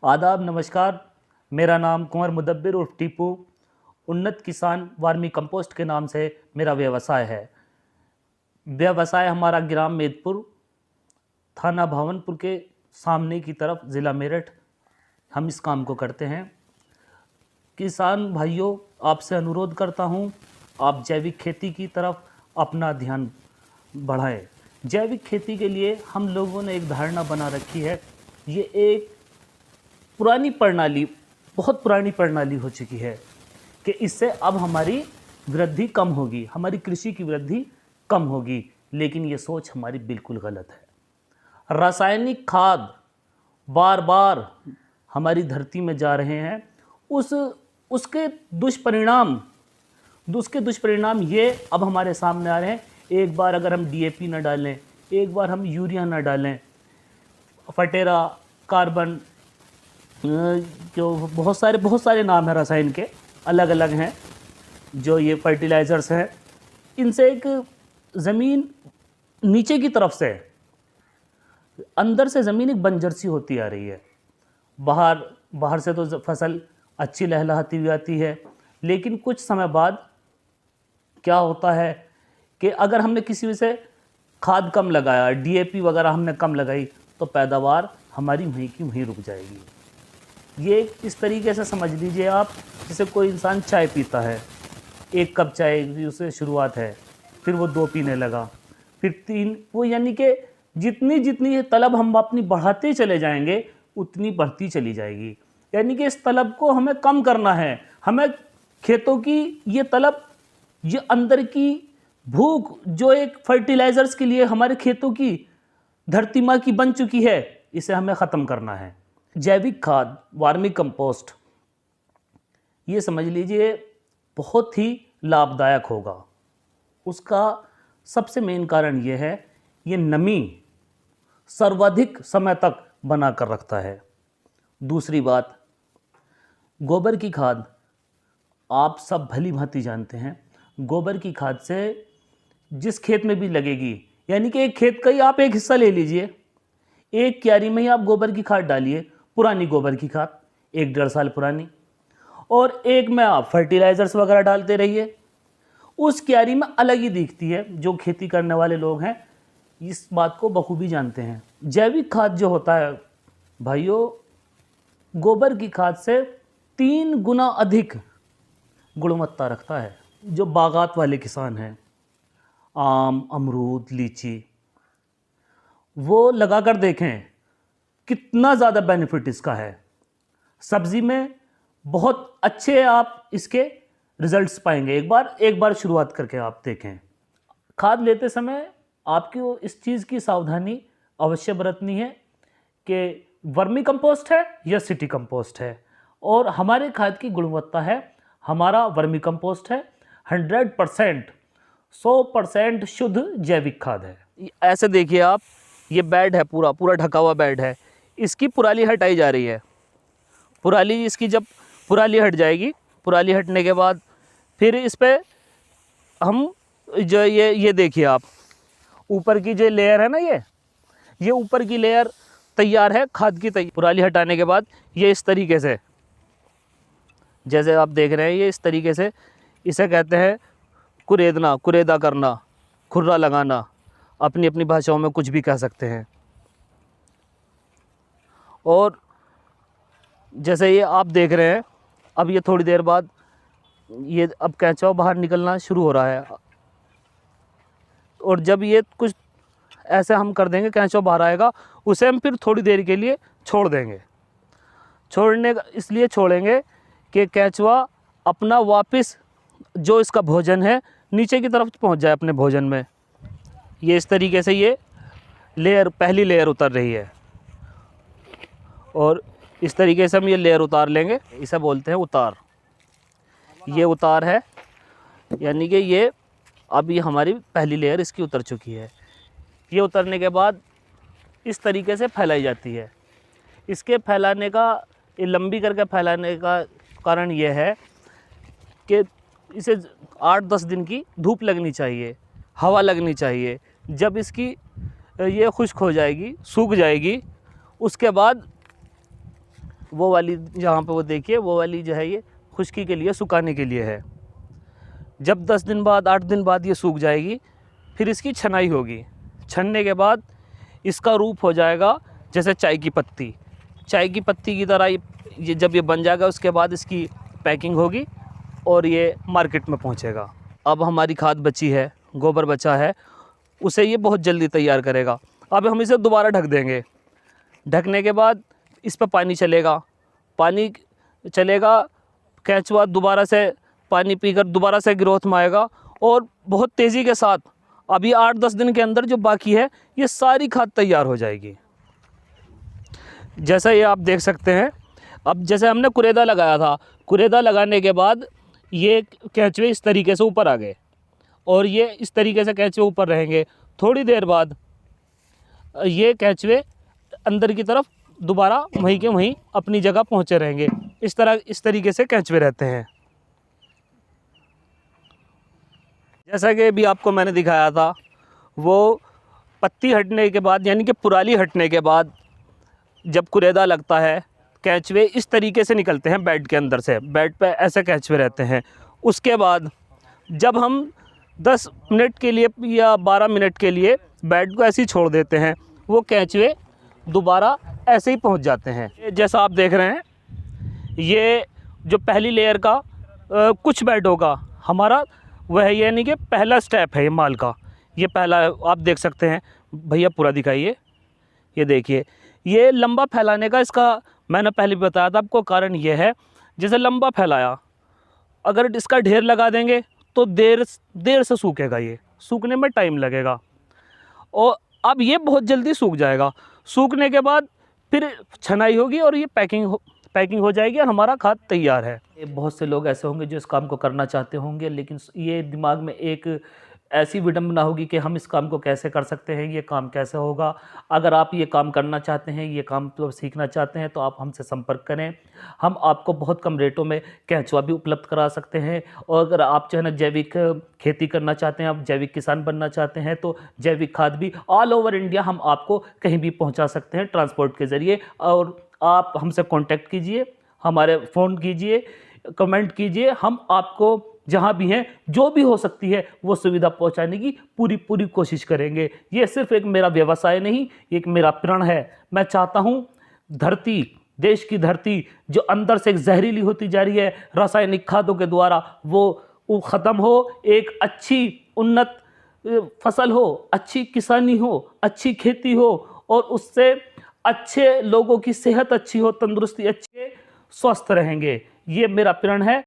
आदाब, नमस्कार। मेरा नाम कुंवर मुदब्बिर उर्फ टीपू, उन्नत किसान वर्मी कंपोस्ट के नाम से मेरा व्यवसाय है। व्यवसाय हमारा ग्राम मेदपुर, थाना भावनपुर के सामने की तरफ, ज़िला मेरठ, हम इस काम को करते हैं। किसान भाइयों, आपसे अनुरोध करता हूं, आप जैविक खेती की तरफ अपना ध्यान बढ़ाएं। जैविक खेती के लिए हम लोगों ने एक धारणा बना रखी है। ये एक पुरानी प्रणाली, बहुत पुरानी प्रणाली हो चुकी है कि इससे अब हमारी वृद्धि कम होगी, हमारी कृषि की वृद्धि कम होगी। लेकिन ये सोच हमारी बिल्कुल गलत है। रासायनिक खाद बार बार हमारी धरती में जा रहे हैं। उसके दुष्परिणाम ये अब हमारे सामने आ रहे हैं। एक बार अगर हम डीएपी न डालें, एक बार हम यूरिया न डालें, फटेरा, कार्बन, जो बहुत सारे नाम हैं रसायन के, अलग अलग हैं जो ये फर्टिलाइज़र्स हैं। इनसे एक ज़मीन नीचे की तरफ से, अंदर से ज़मीन एक बंजर सी होती आ रही है। बाहर से तो फसल अच्छी लहलहाती हुई आती है, लेकिन कुछ समय बाद क्या होता है कि अगर हमने किसी वजह से खाद कम लगाया, डीएपी वगैरह हमने कम लगाई, तो पैदावार हमारी वहीं की वहीं रुक जाएगी। ये इस तरीके से समझ लीजिए आप, जैसे कोई इंसान चाय पीता है, 1 कप चाय की उससे शुरुआत है, फिर वो 2 पीने लगा, फिर 3, वो यानी कि जितनी तलब हम अपनी बढ़ाते चले जाएंगे उतनी बढ़ती चली जाएगी। यानी कि इस तलब को हमें कम करना है। हमें खेतों की ये तलब, ये अंदर की भूख जो एक फर्टिलाइज़र्स के लिए हमारे खेतों की धरती माँ की बन चुकी है, इसे हमें ख़त्म करना है। जैविक खाद, वर्मी कंपोस्ट, ये समझ लीजिए बहुत ही लाभदायक होगा। उसका सबसे मेन कारण ये है, ये नमी सर्वाधिक समय तक बना कर रखता है। दूसरी बात, गोबर की खाद, आप सब भली भांति जानते हैं, गोबर की खाद से जिस खेत में भी लगेगी, यानी कि एक खेत का ही आप एक हिस्सा ले लीजिए, एक क्यारी में ही आप गोबर की खाद डालिए, पुरानी गोबर की खाद 1-1.5 साल पुरानी, और एक में आप फर्टिलाइज़र्स वगैरह डालते रहिए। उस क्यारी में अलग ही दिखती है। जो खेती करने वाले लोग हैं इस बात को बखूबी जानते हैं। जैविक खाद जो होता है भाइयों, गोबर की खाद से 3 गुना अधिक गुणवत्ता रखता है। जो बागात वाले किसान हैं, आम, अमरूद, लीची, वो लगा कर देखें कितना ज़्यादा बेनिफिट इसका है। सब्ज़ी में बहुत अच्छे आप इसके रिजल्ट्स पाएंगे। एक बार शुरुआत करके आप देखें। खाद लेते समय आपको इस चीज़ की सावधानी अवश्य बरतनी है कि वर्मी कंपोस्ट है या सिटी कंपोस्ट है, और हमारे खाद की गुणवत्ता है, हमारा वर्मी कंपोस्ट है 100%, 100% शुद्ध जैविक खाद है। ऐसे देखिए आप, ये बेड है, पूरा ढका हुआ बेड है, इसकी पुराली हटाई जा रही है। पुराली इसकी जब पुराली हट जाएगी, पुराली हटने के बाद फिर इस पे हम जो ये देखिए आप, ऊपर की जो लेयर है ना, ये ऊपर की लेयर तैयार है खाद की। पुराली हटाने के बाद ये इस तरीके से, जैसे आप देख रहे हैं, ये इस तरीके से, इसे कहते हैं कुरेदना, कुरेदा करना, खुर्रा लगाना, अपनी अपनी भाषाओं में कुछ भी कह सकते हैं। और जैसे ये आप देख रहे हैं, अब ये थोड़ी देर बाद ये अब कैंचवा बाहर निकलना शुरू हो रहा है, और जब ये कुछ ऐसे हम कर देंगे, कैंचवा बाहर आएगा, उसे हम फिर थोड़ी देर के लिए छोड़ देंगे। इसलिए छोड़ेंगे कि कैंचवा अपना वापस जो इसका भोजन है नीचे की तरफ पहुंच जाए अपने भोजन में। ये इस तरीके से ये पहली लेयर उतर रही है, और इस तरीके से हम ये लेयर उतार लेंगे। इसे बोलते हैं उतार। ये उतार है, यानी कि ये हमारी पहली लेयर इसकी उतर चुकी है। ये उतरने के बाद इस तरीके से फैलाई जाती है। इसके फैलाने का, ये लंबी करके फैलाने का कारण ये है कि इसे 8-10 दिन की धूप लगनी चाहिए, हवा लगनी चाहिए। जब इसकी ये खुश्क हो जाएगी, सूख जाएगी, उसके बाद वो वाली जहाँ पे वो देखिए, वो वाली जो है ये खुश्की के लिए, सुखाने के लिए है। जब 10 दिन बाद 8 दिन बाद ये सूख जाएगी, फिर इसकी छनाई होगी। छनने के बाद इसका रूप हो जाएगा जैसे चाय की पत्ती। चाय की पत्ती की तरह ये जब ये बन जाएगा, उसके बाद इसकी पैकिंग होगी और ये मार्केट में पहुंचेगा। अब हमारी खाद बची है, गोबर बचा है, उसे ये बहुत जल्दी तैयार करेगा। अब हम इसे दोबारा ढक देंगे। ढकने के बाद इस पर पानी चलेगा। पानी चलेगा, केंचुआ दोबारा से पानी पीकर दोबारा से ग्रोथ में आएगा और बहुत तेज़ी के साथ अभी 8-10 दिन के अंदर जो बाकी है, ये सारी खाद तैयार हो जाएगी। जैसा ये आप देख सकते हैं। अब जैसे हमने कुरेदा लगाया था, कुरेदा लगाने के बाद ये केंचुए इस तरीके से ऊपर आ गए और ये इस तरीके से केंचुए ऊपर रहेंगे। थोड़ी देर बाद ये केंचुए अंदर की तरफ दोबारा वहीं के वहीं अपनी जगह पहुंचे रहेंगे। इस तरीके से केंचुए रहते हैं। जैसा कि भी आपको मैंने दिखाया था, वो पत्ती हटने के बाद यानी कि पुराली हटने के बाद जब कुरेदा लगता है, केंचुए इस तरीके से निकलते हैं बेड के अंदर से। बेड पे ऐसे केंचुए रहते हैं। उसके बाद जब हम 10 मिनट के लिए या 12 मिनट के लिए बेड को ऐसे ही छोड़ देते हैं, वो केंचुए दोबारा ऐसे ही पहुंच जाते हैं। जैसा आप देख रहे हैं, ये जो पहली लेयर का कुछ बेड होगा हमारा, वह यानी कि पहला स्टेप है ये माल का। ये पहला आप देख सकते हैं। भैया पूरा दिखाइए। ये देखिए, ये लंबा फैलाने का इसका मैंने पहले भी बताया था आपको, कारण ये है जैसे लंबा फैलाया, अगर इसका ढेर लगा देंगे तो देर से सूखेगा, ये सूखने में टाइम लगेगा। और अब ये बहुत जल्दी सूख जाएगा। सूखने के बाद फिर छनाई होगी और ये पैकिंग हो जाएगी और हमारा खाद तैयार है। बहुत से लोग ऐसे होंगे जो इस काम को करना चाहते होंगे, लेकिन ये दिमाग में एक ऐसी विडंबना होगी कि हम इस काम को कैसे कर सकते हैं, ये काम कैसे होगा। अगर आप ये काम करना चाहते हैं, ये काम तो सीखना चाहते हैं, तो आप हमसे संपर्क करें। हम आपको बहुत कम रेटों में केंचुआ भी उपलब्ध करा सकते हैं। और अगर आप जो है ना जैविक खेती करना चाहते हैं, आप जैविक किसान बनना चाहते हैं, तो जैविक खाद भी ऑल ओवर इंडिया हम आपको कहीं भी पहुंचा सकते हैं ट्रांसपोर्ट के ज़रिए। और आप हमसे कांटेक्ट कीजिए, हमारे फ़ोन कीजिए, कमेंट कीजिए। हम आपको जहाँ भी हैं, जो भी हो सकती है वो सुविधा पहुँचाने की पूरी कोशिश करेंगे। ये सिर्फ एक मेरा व्यवसाय नहीं, एक मेरा प्रण है। मैं चाहता हूँ धरती, देश की धरती जो अंदर से एक जहरीली होती जा रही है रासायनिक खादों के द्वारा, वो ख़त्म हो। एक अच्छी उन्नत फसल हो, अच्छी किसानी हो, अच्छी खेती हो और उससे अच्छे लोगों की सेहत अच्छी हो, तंदुरुस्ती अच्छी है, स्वस्थ रहेंगे। ये मेरा प्रण है।